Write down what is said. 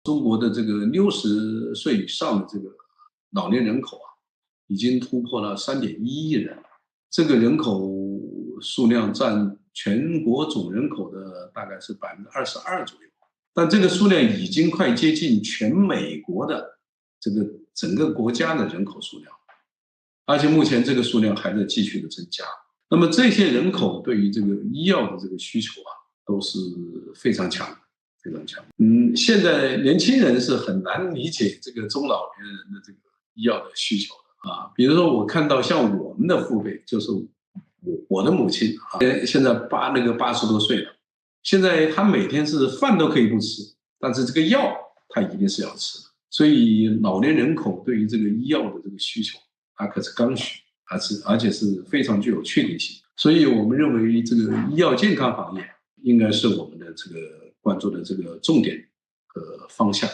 中国的这个60岁以上的这个老年人口啊，已经突破了3.1亿人，这个人口数量占全国总人口的大概是22%左右，但这个数量已经快接近全美国的这个整个国家的人口数量，而且目前这个数量还在继续的增加。那么这些人口对于这个医药的这个需求啊，都是非常强的。非常强。现在年轻人是很难理解这个中老年人的这个医药的需求的啊。比如说，我看到像我们的父辈，就是我的母亲啊，现在80多岁了，现在她每天是饭都可以不吃，但是这个药她一定是要吃的。所以老年人口对于这个医药的这个需求，它可是刚需，而且是非常具有确定性。所以我们认为这个医药健康行业应该是我们的这个关注的这个重点和方向。